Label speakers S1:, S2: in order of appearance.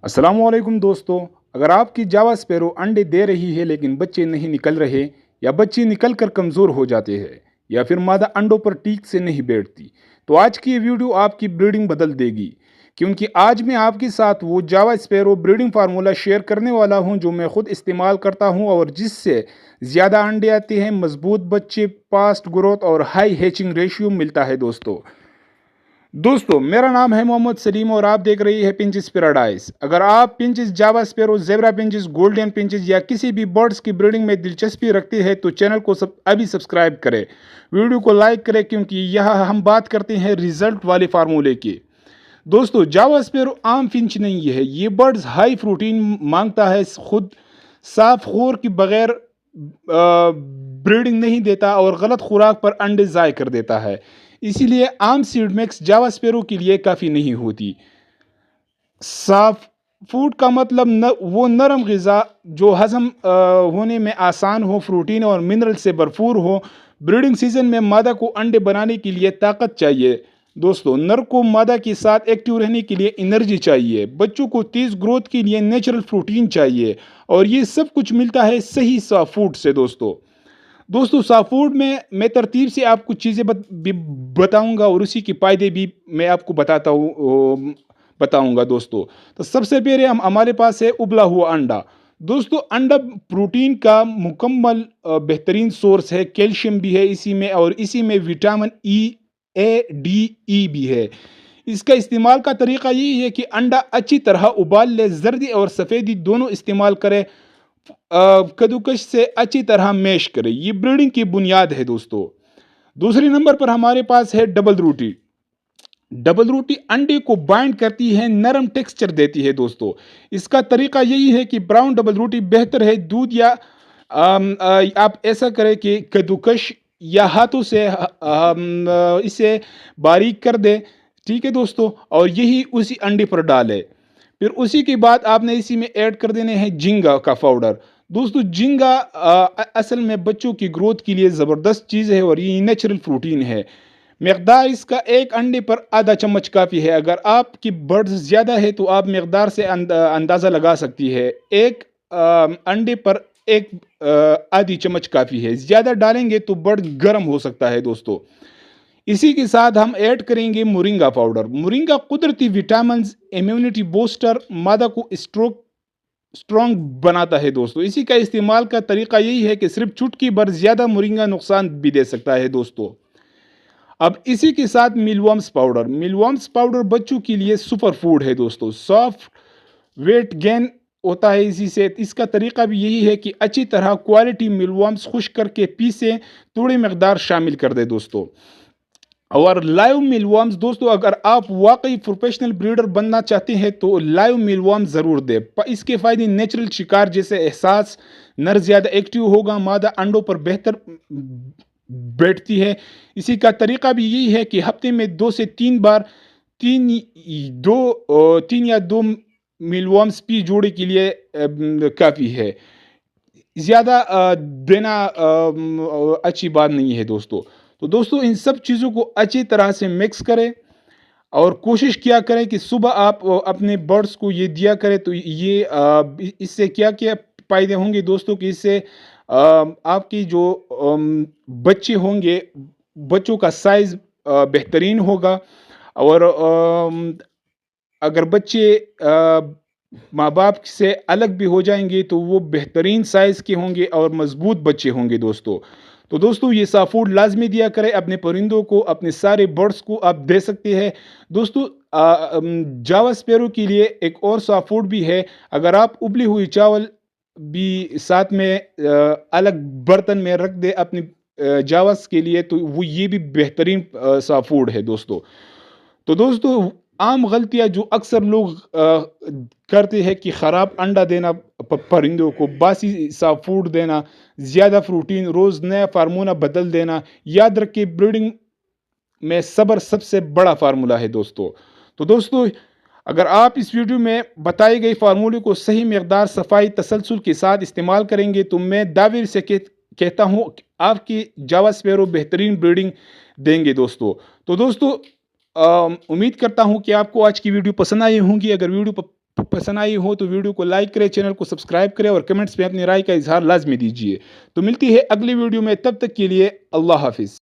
S1: अस्सलामुअलैकुम दोस्तों। अगर आपकी जावा स्पैरो अंडे दे रही है लेकिन बच्चे नहीं निकल रहे या बच्चे निकल कर कमज़ोर हो जाते हैं या फिर मादा अंडों पर ठीक से नहीं बैठती, तो आज की ये वीडियो आपकी ब्रीडिंग बदल देगी। क्योंकि आज मैं आपके साथ वो जावा स्पैरो ब्रीडिंग फार्मूला शेयर करने वाला हूं जो मैं खुद इस्तेमाल करता हूं और जिससे ज़्यादा अंडे आते हैं, मजबूत बच्चे, फास्ट ग्रोथ और हाई हैचिंग रेशियो मिलता है। दोस्तों मेरा नाम है मोहम्मद सलीम और आप देख रही है पिंचेस पैराडाइज। अगर आप finches, Java sparrow, zebra finches, golden finches या किसी भी बर्ड्स की ब्रीडिंग में दिलचस्पी रखते हैं तो चैनल को अभी सब्सक्राइब करें, वीडियो को लाइक करें, क्योंकि यह हम बात करते हैं रिजल्ट वाले फार्मूले की। दोस्तों जावा स्पैरो आम फिंच नहीं है, ये बर्ड्स हाई प्रोटीन मांगता है, खुद साफ खोर के बगैर ब्रीडिंग नहीं देता और गलत खुराक पर अंडे ज़ाय कर देता है। इसीलिए आम सीड मिक्स जावा स्पैरो के लिए काफ़ी नहीं होती। साफ फूड का मतलब वो नरम ग़िज़ा जो हज़म होने में आसान हो, प्रोटीन और मिनरल से भरपूर हो। ब्रीडिंग सीजन में मादा को अंडे बनाने के लिए ताकत चाहिए। दोस्तों नर को मादा के साथ एक्टिव रहने के लिए एनर्जी चाहिए, बच्चों को तेज़ ग्रोथ के लिए नेचुरल प्रोटीन चाहिए, और ये सब कुछ मिलता है सही सॉफ्ट फूड से। दोस्तों सॉफ्ट फूड में मैं तरतीब से आपको चीज़ें बताऊंगा और उसी के फ़ायदे भी मैं आपको बताऊंगा। दोस्तों तो सबसे पहले हमारे पास है उबला हुआ अंडा। दोस्तों अंडा प्रोटीन का मुकम्मल बेहतरीन सोर्स है, कैल्शियम भी है इसी में, और इसी में vitamin E, A, D, E भी है। इसका इस्तेमाल का तरीका यही है कि अंडा अच्छी तरह उबाल ले, जर्दी और सफ़ेदी दोनों इस्तेमाल करें, कद्दूकश से अच्छी तरह मैश करें। ये ब्रीडिंग की बुनियाद है। दूसरे नंबर पर हमारे पास है डबल रोटी। डबल रोटी अंडे को बाइंड करती है, नरम टेक्सचर देती है। दोस्तों इसका तरीका यही है कि ब्राउन डबल रोटी बेहतर है दूध या आप ऐसा करें कि कद्दूकश या हाथों से इसे बारीक कर दें। ठीक है दोस्तों, और यही उसी अंडे पर डालें। फिर उसी के बाद आपने इसी में ऐड कर देने हैं झींगा का पाउडर। दोस्तों झींगा असल में बच्चों की ग्रोथ के लिए ज़बरदस्त चीज़ है और ये नेचुरल प्रोटीन है। मकदार इसका एक अंडे पर आधा चम्मच काफ़ी है। अगर आपकी बर्ड्स ज़्यादा है तो आप मकदार से अंदाज़ा लगा सकती है। एक अंडे पर एक आधी चम्मच काफ़ी है, ज़्यादा डालेंगे तो बर्ड गर्म हो सकता है। दोस्तों इसी के साथ हम ऐड करेंगे मोरिंगा पाउडर। मोरिंगा कुदरती विटामिन, इम्यूनिटी बूस्टर, मादा को स्ट्रॉन्ग बनाता है। दोस्तों इसी का इस्तेमाल का तरीका यही है कि सिर्फ चुटकी भर ज़्यादा मोरिंगा नुकसान भी दे सकता है। दोस्तों अब इसी के साथ मिलवर्म्स पाउडर बच्चों के लिए सुपर फूड है। दोस्तों सॉफ्ट वेट गेन होता है इसी से। इसका तरीका भी यही है कि अच्छी तरह क्वालिटी मिलवर्म्स खुश करके पीसे, थोड़ी मकदार शामिल कर दे। दोस्तों और लाइव मिलवर्म्स, दोस्तों अगर आप वाकई प्रोफेशनल ब्रीडर बनना चाहते हैं तो लाइव मिलवर्म्स ज़रूर दें। इसके फ़ायदे नेचुरल शिकार जैसे एहसास, नर ज़्यादा एक्टिव होगा, मादा अंडों पर बेहतर बैठती है। इसी का तरीका भी यही है कि हफ्ते में 2 से 3 बार तीन या दो मिलवर्म्स पी जोड़े के लिए काफ़ी है। ज़्यादा देना अच्छी बात नहीं है। दोस्तों इन सब चीज़ों को अच्छी तरह से मिक्स करें और कोशिश किया करें कि सुबह आप अपने बर्ड्स को ये दिया करें। तो ये इससे क्या क्या फ़ायदे होंगे दोस्तों, कि इससे आपकी जो बच्चे होंगे, बच्चों का साइज़ बेहतरीन होगा, और अगर बच्चे माँ बाप से अलग भी हो जाएंगे तो वो बेहतरीन साइज़ के होंगे और मज़बूत बच्चे होंगे। दोस्तों ये सॉफ्ट फूड लाजमी दिया करें अपने परिंदों को, अपने सारे बर्ड्स को आप दे सकते हैं। दोस्तों जावा स्पैरो के लिए एक और सॉफ्ट फूड भी है। अगर आप उबली हुई चावल भी साथ में अलग बर्तन में रख दे अपनी जावास के लिए, तो वो ये भी बेहतरीन सॉफ्ट फूड है। दोस्तों आम गलतियां जो अक्सर लोग करते हैं कि ख़राब अंडा देना परिंदों को, बासी सॉफ्ट फूड देना, ज़्यादा प्रोटीन, रोज़ नया फार्मूला बदल देना। याद रखिए ब्रीडिंग में सब्र सबसे बड़ा फार्मूला है। दोस्तों अगर आप इस वीडियो में बताए गए फार्मूले को सही मकदार, सफाई, तसलसल के साथ इस्तेमाल करेंगे तो मैं दावे से कहता हूँ आपकी जावा स्पैरो बेहतरीन ब्रीडिंग देंगे। दोस्तों उम्मीद करता हूँ कि आपको आज की वीडियो पसंद आई होंगी। अगर वीडियो तो पसंद आई हो तो वीडियो को लाइक करें, चैनल को सब्सक्राइब करें और कमेंट्स में अपनी राय का इजहार लाजमी दीजिए। तो मिलती है अगली वीडियो में, तब तक के लिए अल्लाह हाफिज़।